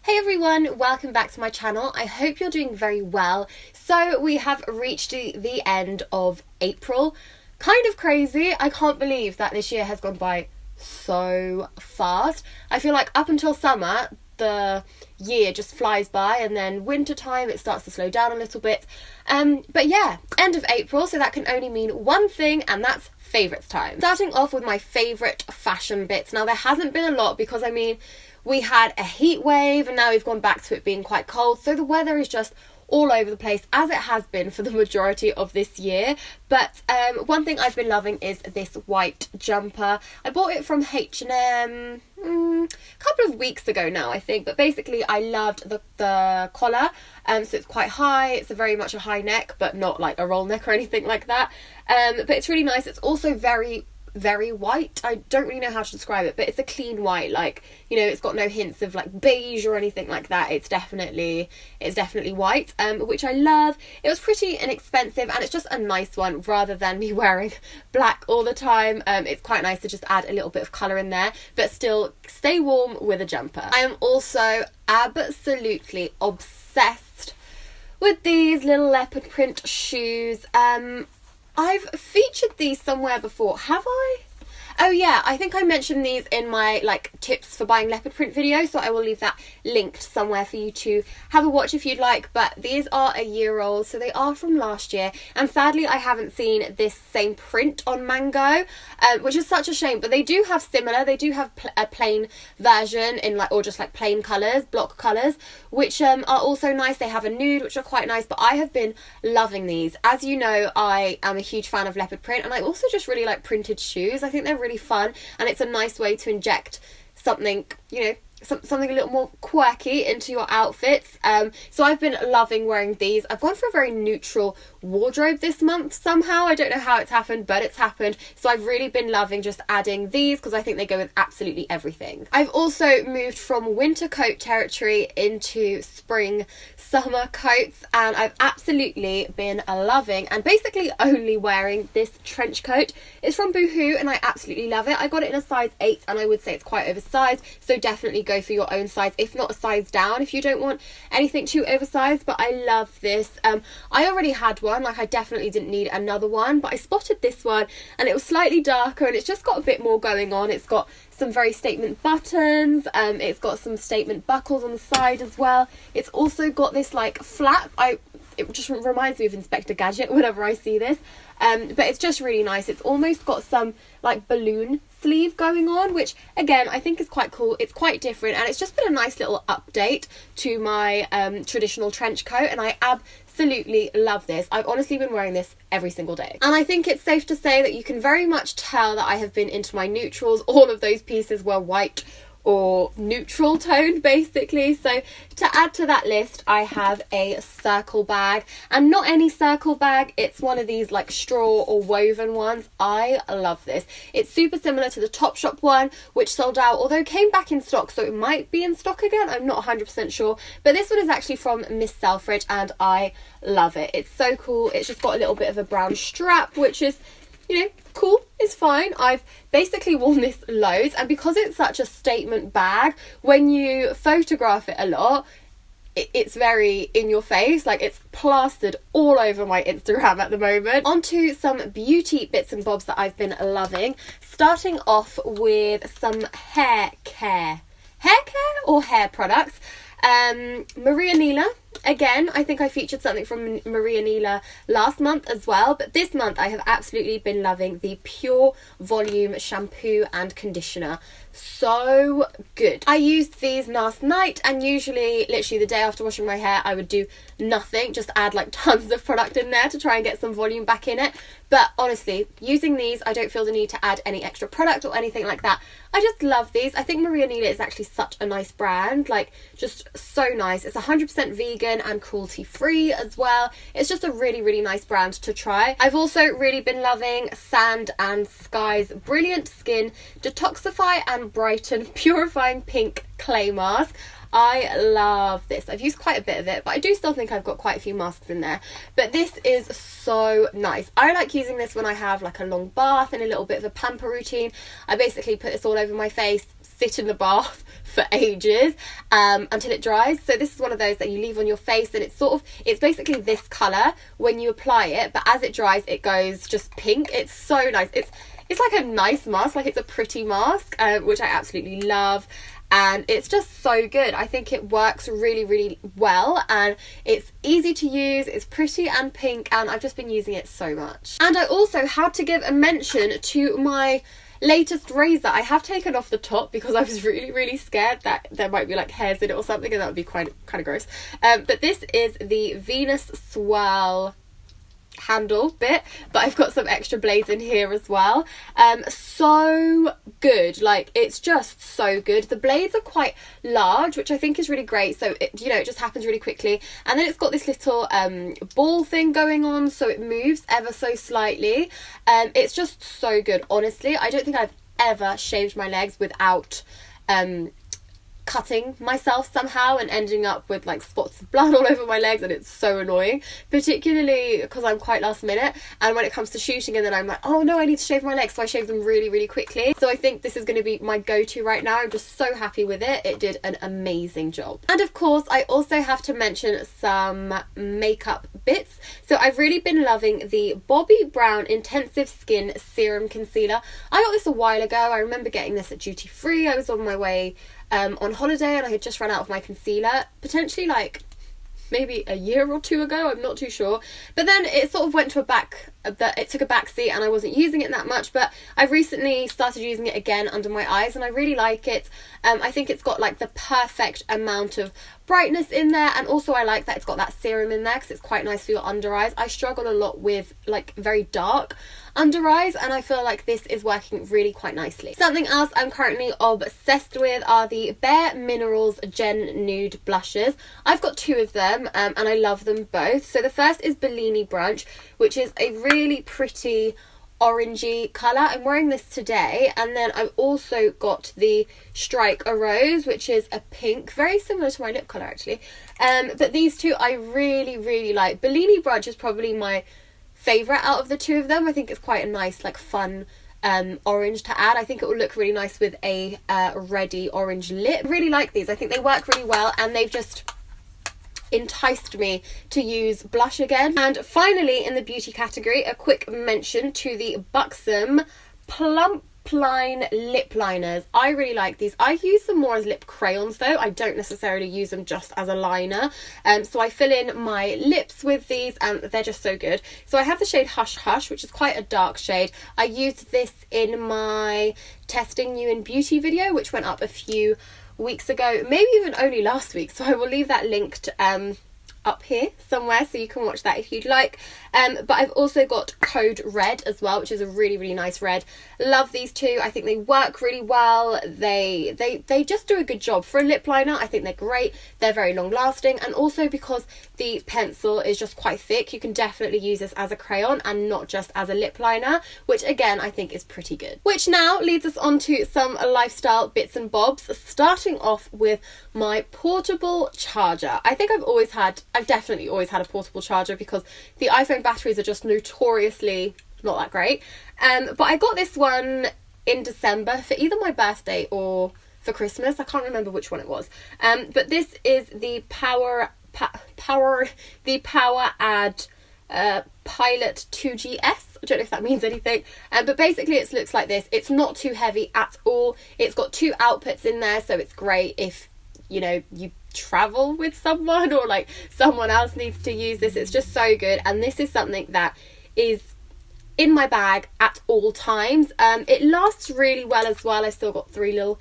Hey everyone, welcome back to my channel. I hope you're doing very well. So we have reached the end of April. Kind of crazy. I can't believe that this year has gone by so fast. I feel like up until summer, the year just flies by, and then winter time it starts to slow down a little bit. But yeah, end of April, so that can only mean one thing, and that's favourites time. Starting off with my favourite fashion bits. Now there hasn't been a lot because we had a heat wave and now we've gone back to it being quite cold, so the weather is just all over the place, as it has been for the majority of this year. But one thing I've been loving is this white jumper. I bought it from H&M a couple of weeks ago now, I think, but basically I loved the collar. So it's quite high, it's very much a high neck, but not like a roll neck or anything like that. But it's really nice. It's also very white. I don't really know how to describe it, but it's a clean white, like, you know, it's got no hints of like beige or anything like that. It's definitely white, which I love. It was pretty inexpensive and it's just a nice one rather than me wearing black all the time. It's quite nice to just add a little bit of colour in there but still stay warm with a jumper. I am also absolutely obsessed with these little leopard print shoes. I've featured these somewhere before, have I? Oh yeah, I think I mentioned these in my like tips for buying leopard print video, so I will leave that linked somewhere for you to have a watch if you'd like. But these are a year old, so they are from last year, and sadly I haven't seen this same print on Mango, which is such a shame. But they do have similar, they do have a plain version in like, or just like plain colours, block colours, which are also nice. They have a nude, which are quite nice, but I have been loving these. As you know, I am a huge fan of leopard print, and I also just really like printed shoes. I think they're really fun, and it's a nice way to inject something, you know, something a little more quirky into your outfits. So I've been loving wearing these. I've gone for a very neutral wardrobe this month somehow. I don't know how it's happened, but it's happened. So I've really been loving just adding these because I think they go with absolutely everything. I've also moved from winter coat territory into spring summer coats, and I've absolutely been loving and basically only wearing this trench coat. It's from Boohoo and I absolutely love it. I got it in a size 8 and I would say it's quite oversized, so definitely go for your own size, if not a size down, if you don't want anything too oversized. But I love this. I already had one, like I definitely didn't need another one, but I spotted this one and it was slightly darker and it's just got a bit more going on. It's got some very statement buttons, it's got some statement buckles on the side as well. It's also got this like flap. It just reminds me of Inspector Gadget whenever I see this. But it's just really nice. It's almost got some like balloon sleeve going on, which again I think is quite cool. It's quite different and it's just been a nice little update to my traditional trench coat, and I absolutely love this. I've honestly been wearing this every single day, and I think it's safe to say that you can very much tell that I have been into my neutrals. All of those pieces were white or neutral toned basically. So to add to that list, I have a circle bag, and not any circle bag, it's one of these like straw or woven ones. I love this. It's super similar to the Topshop one, which sold out, although came back in stock, so it might be in stock again, I'm not 100% sure. But this one is actually from Miss Selfridge and I love it. It's so cool. It's just got a little bit of a brown strap, which is, you know, cool, it's fine. I've basically worn this loads, and because it's such a statement bag, when you photograph it a lot, it's very in your face, like it's plastered all over my Instagram at the moment. Onto some beauty bits and bobs that I've been loving, starting off with some hair care or hair products. Maria Neela, again, I think I featured something from Maria Neela last month as well, but this month I have absolutely been loving the Pure Volume shampoo and conditioner. So good. I used these last night, and usually literally the day after washing my hair I would do nothing, just add like tons of product in there to try and get some volume back in it. But honestly, using these, I don't feel the need to add any extra product or anything like that. I just love these. I think Maria Neela is actually such a nice brand, like just so nice. It's 100% vegan and cruelty free as well. It's just a really nice brand to try. I've also really been loving Sand and Sky's Brilliant Skin Detoxify and Brighten Purifying Pink Clay Mask. I love this. I've used quite a bit of it, but I do still think I've got quite a few masks in there. But this is so nice. I like using this when I have like a long bath and a little bit of a pamper routine. I basically put this all over my face, sit in the bath for ages until it dries. So this is one of those that you leave on your face, and it's basically this colour when you apply it, but as it dries it goes just pink. It's so nice. It's like a nice mask, like it's a pretty mask, which I absolutely love. And it's just so good. I think it works really, really well, and it's easy to use, it's pretty and pink, and I've just been using it so much. And I also had to give a mention to my latest razor. I have taken off the top because I was really, really scared that there might be like hairs in it or something, and that would be kind of gross. But this is the Venus Swirl handle bit, but I've got some extra blades in here as well. So good, like it's just so good. The blades are quite large, which I think is really great, so it just happens really quickly, and then it's got this little ball thing going on, so it moves ever so slightly. It's just so good, honestly. I don't think I've ever shaved my legs without cutting myself somehow and ending up with like spots of blood all over my legs, and it's so annoying, particularly because I'm quite last minute, and when it comes to shooting and then I'm like, oh no, I need to shave my legs, so I shave them really, really quickly. So I think this is going to be my go-to right now. I'm just so happy with it. It did an amazing job. And of course I also have to mention some makeup bits. So I've really been loving the Bobbi Brown Intensive Skin Serum Concealer. I got this a while ago. I remember getting this at duty free. I was on my way on holiday, and I had just run out of my concealer, potentially like maybe a year or two ago, I'm not too sure. But then it sort of went to it took a back seat, and I wasn't using it that much, but I've recently started using it again under my eyes, and I really like it. I think it's got like the perfect amount of brightness in there, and also I like that it's got that serum in there because it's quite nice for your under eyes. I struggle a lot with like very dark under eyes, and I feel like this is working really quite nicely. Something else I'm currently obsessed with are the Bare Minerals Gen Nude blushes. I've got two of them, and I love them both. So the first is Bellini Brunch, which is a really pretty orangey colour. I'm wearing this today, and then I've also got the Strike a Rose, which is a pink, very similar to my lip colour actually. But these two I really, really like. Bellini Brunch is probably my favourite out of the two of them. I think it's quite a nice, like, fun orange to add. I think it will look really nice with a reddy orange lip. I really like these. I think they work really well, and they've just enticed me to use blush again. And finally, in the beauty category, a quick mention to the Buxom Plump Line lip liners. I really like these. I use them more as lip crayons though. I don't necessarily use them just as a liner. So I fill in my lips with these, and they're just so good. So I have the shade Hush Hush, which is quite a dark shade. I used this in my Testing You in Beauty video, which went up a few weeks ago, maybe even only last week, so I will leave that linked up here somewhere so you can watch that if you'd like. But I've also got Code Red as well, which is a really, really nice red. Love these two. I think they work really well. They just do a good job for a lip liner. I think they're great. They're very long lasting, and also because the pencil is just quite thick, you can definitely use this as a crayon and not just as a lip liner, which again I think is pretty good. Which now leads us on to some lifestyle bits and bobs, starting off with my portable charger. I think I've definitely always had a portable charger because the iPhone batteries are just notoriously not that great. But I got this one in December for either my birthday or for Christmas. I can't remember which one it was. But this is the Powerad Pilot 2GS. I don't know if that means anything, but basically it looks like this. It's not too heavy at all. It's got two outputs in there, so it's great if you travel with someone or like someone else needs to use this. It's just so good, and this is something that is in my bag at all times. It lasts really well as well. I still got three little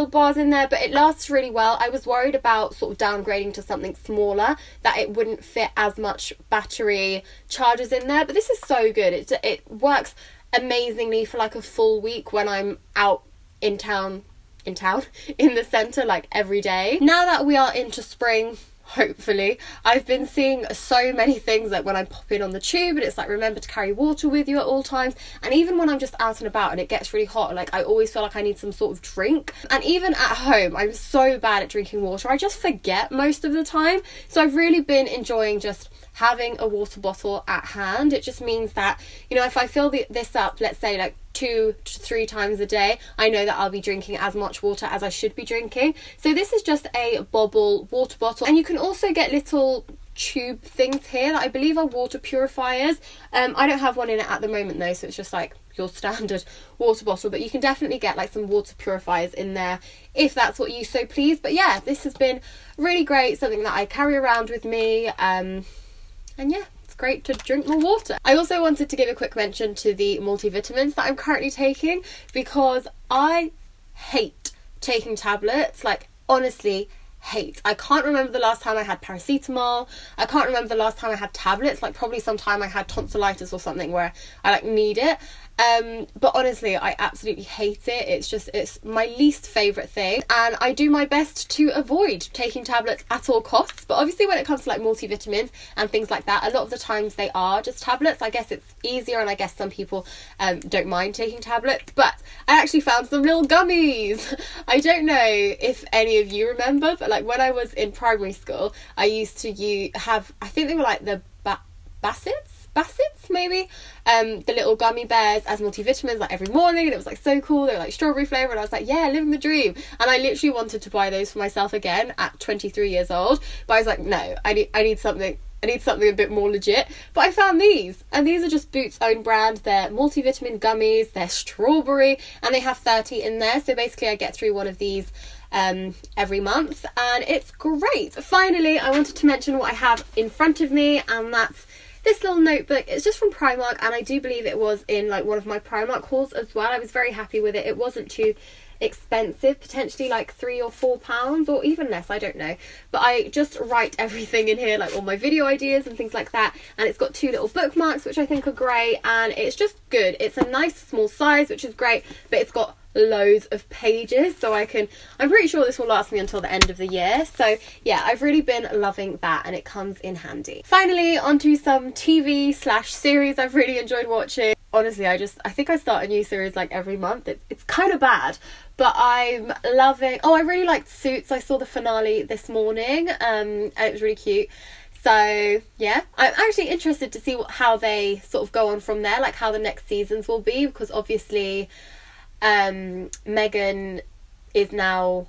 bars in there, but it lasts really well. I was worried about sort of downgrading to something smaller, that it wouldn't fit as much battery charges in there, but this is so good. It works amazingly for like a full week when I'm out in the centre like every day. Now that we are into spring, hopefully, I've been seeing so many things like when I pop in on the tube, and it's like, remember to carry water with you at all times. And even when I'm just out and about and it gets really hot, like I always feel like I need some sort of drink. And even at home, I'm so bad at drinking water, I just forget most of the time. So I've really been enjoying just having a water bottle at hand. It just means that, if I fill this up, let's say like 2 to 3 times a day, I know that I'll be drinking as much water as I should be drinking. So this is just a bobble water bottle, and you can also get little tube things here that I believe are water purifiers. I don't have one in it at the moment though, so it's just like your standard water bottle, but you can definitely get like some water purifiers in there if that's what you so please. But yeah, this has been really great, something that I carry around with me, and yeah, it's great to drink more water. I also wanted to give a quick mention to the multivitamins that I'm currently taking, because I hate taking tablets, like honestly hate. I can't remember the last time I had paracetamol. I can't remember the last time I had tablets, like probably sometime I had tonsillitis or something where I like need it. But honestly, I absolutely hate it. It's my least favourite thing, and I do my best to avoid taking tablets at all costs. But obviously when it comes to like multivitamins and things like that, a lot of the times they are just tablets. I guess it's easier, and I guess some people don't mind taking tablets. But I actually found some little gummies. I don't know if any of you remember, but like when I was in primary school, I used to have, I think they were like the Bassets maybe, the little gummy bears as multivitamins like every morning, and it was like so cool. They were like strawberry flavour, and I was like, yeah, living the dream. And I literally wanted to buy those for myself again at 23 years old, but I was like, no, I need something a bit more legit. But I found these, and these are just Boots' own brand. They're multivitamin gummies, they're strawberry, and they have 30 in there, so basically I get through one of these every month, and it's great. Finally, I wanted to mention what I have in front of me, and that's this little notebook. It's just from Primark, and I do believe it was in like one of my Primark hauls as well. I was very happy with it. It wasn't too expensive, potentially like £3 or £4 or even less, I don't know. But I just write everything in here, like all my video ideas and things like that, and it's got 2 little bookmarks which I think are great, and it's just good. It's a nice small size, which is great, but it's got loads of pages, so I'm pretty sure this will last me until the end of the year. So yeah, I've really been loving that, and it comes in handy. Finally, onto some TV/series I've really enjoyed watching. Honestly, I think I start a new series like every month. It's kind of bad, but I'm loving. I really liked Suits. I saw the finale this morning, and it was really cute. So yeah, I'm actually interested to see how they sort of go on from there, like how the next seasons will be, because obviously Meghan is now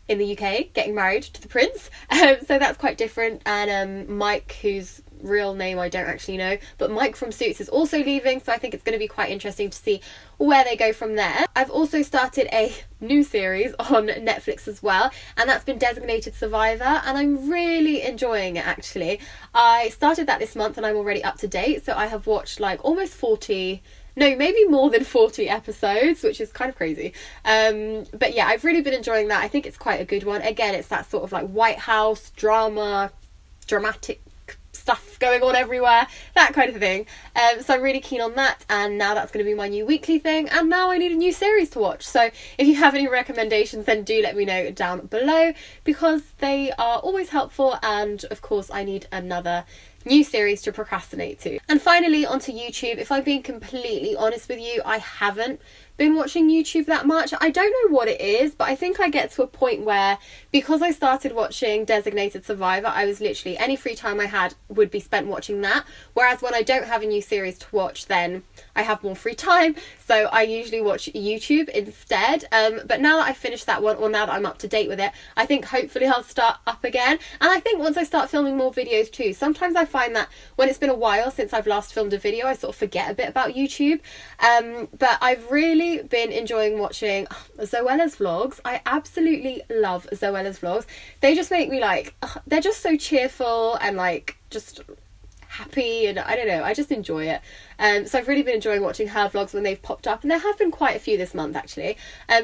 in the UK getting married to the prince, so that's quite different. And Mike, whose real name I don't actually know, but Mike from Suits is also leaving, so I think it's going to be quite interesting to see where they go from there. I've also started a new series on Netflix as well, and that's been Designated Survivor, and I'm really enjoying it actually. I started that this month and I'm already up to date, so I have watched like almost 40, no, maybe more than 40 episodes, which is kind of crazy. But yeah, I've really been enjoying that. I think it's quite a good one. Again, it's that sort of like White House dramatic stuff going on everywhere, that kind of thing. So I'm really keen on that, and now that's going to be my new weekly thing, and now I need a new series to watch. So if you have any recommendations, then do let me know down below, because they are always helpful, and of course I need another new series to procrastinate to. And finally, onto YouTube. If I'm being completely honest with you, I haven't been watching YouTube that much. I don't know what it is, but I think I get to a point where, because I started watching Designated Survivor, I was literally, any free time I had would be spent watching that. Whereas when I don't have a new series to watch, then I have more free time, so I usually watch YouTube instead. But now that I finished that one, or now that I'm up to date with it, I think hopefully I'll start up again. And I think once I start filming more videos too, sometimes I find that when it's been a while since I've last filmed a video, I sort of forget a bit about YouTube. But I've really been enjoying watching Zoella's vlogs. I absolutely love Zoella's vlogs. They just make me like, they're just so cheerful and like just happy, and I don't know, I just enjoy it. So I've really been enjoying watching her vlogs when they've popped up, and there have been quite a few this month actually.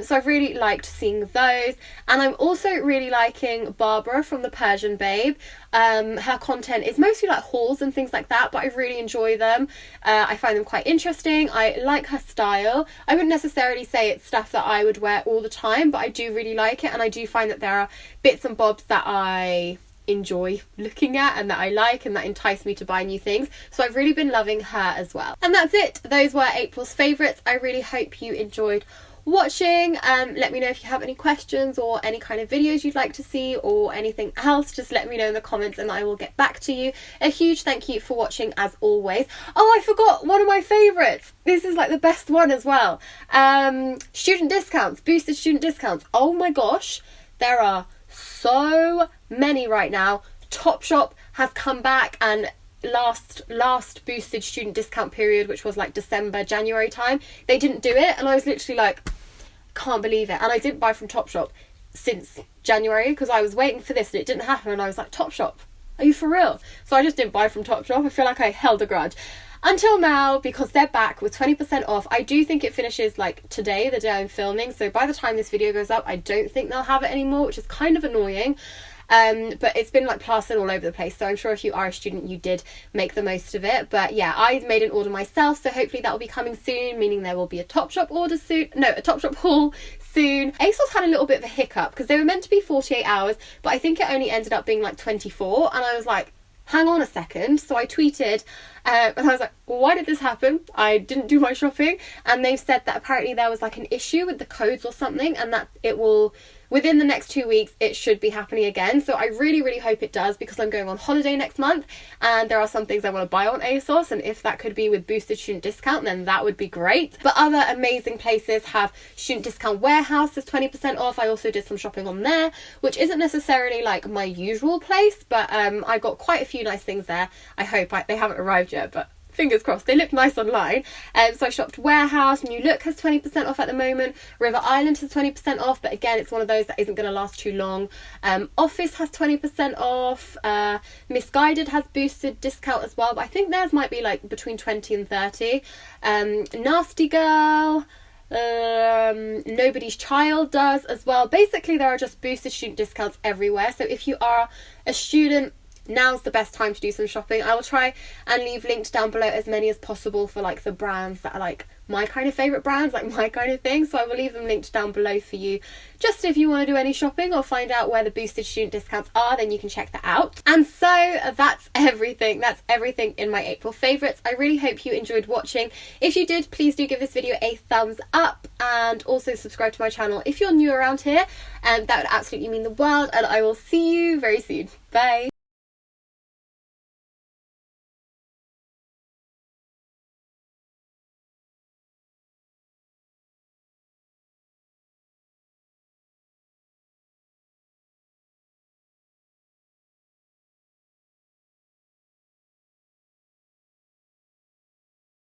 So I've really liked seeing those, and I'm also really liking Barbara from the Persian Babe. Her content is mostly like hauls and things like that, but I really enjoy them. I find them quite interesting. I like her style. I wouldn't necessarily say it's stuff that I would wear all the time, but I do really like it, and I do find that there are bits and bobs that I enjoy looking at and that I like and that entice me to buy new things. So I've really been loving her as well. And that's it. Those were April's favourites. I really hope you enjoyed watching. Let me know if you have any questions or any kind of videos you'd like to see or anything else. Just let me know in the comments and I will get back to you. A huge thank you for watching as always. Oh, I forgot one of my favourites. This is like the best one as well. Student discounts, boosted student discounts. Oh my gosh, there are so many right now. Topshop has come back, and last boosted student discount period, which was like December, January time, they didn't do it, and I was literally like, can't believe it. And I didn't buy from Topshop since January because I was waiting for this and it didn't happen, and I was like, Topshop, are you for real? So I just didn't buy from Topshop. I feel like I held a grudge until now because they're back with 20% off. I do think it finishes like today, the day I'm filming, so by the time this video goes up I don't think they'll have it anymore, which is kind of annoying. But it's been like plastered all over the place, so I'm sure if you are a student you did make the most of it. But yeah, I made an order myself, so hopefully that will be coming soon, meaning there will be a Topshop order soon. No, a Topshop haul soon. ASOS had a little bit of a hiccup because they were meant to be 48 hours, but I think it only ended up being like 24, and I was like, hang on a second. So I tweeted and I was like, well, why did this happen? I didn't do my shopping. And they've said that apparently there was like an issue with the codes or something, and that it will, within the next 2 weeks, it should be happening again. So I really, really hope it does, because I'm going on holiday next month and there are some things I want to buy on ASOS, and if that could be with boosted student discount, then that would be great. But other amazing places have Student Discount Warehouse is 20% off. I also did some shopping on there, which isn't necessarily like my usual place, but I got quite a few nice things there. I hope they haven't arrived yet, but fingers crossed. They look nice online. So I shopped Warehouse. New Look has 20% off at the moment. River Island has 20% off, but again, it's one of those that isn't going to last too long. Office has 20% off. Misguided has boosted discount as well, but I think theirs might be like between 20 and 30. Nasty Girl, Nobody's Child does as well. Basically, there are just boosted student discounts everywhere. So if you are a student, now's the best time to do some shopping. I will try and leave linked down below as many as possible for like the brands that are like my kind of favourite brands, like my kind of thing. So I will leave them linked down below for you, just if you want to do any shopping or find out where the boosted student discounts are, then you can check that out. And so that's everything. That's everything in my April favourites. I really hope you enjoyed watching. If you did, please do give this video a thumbs up, and also subscribe to my channel if you're new around here, and that would absolutely mean the world. And I will see you very soon. Bye.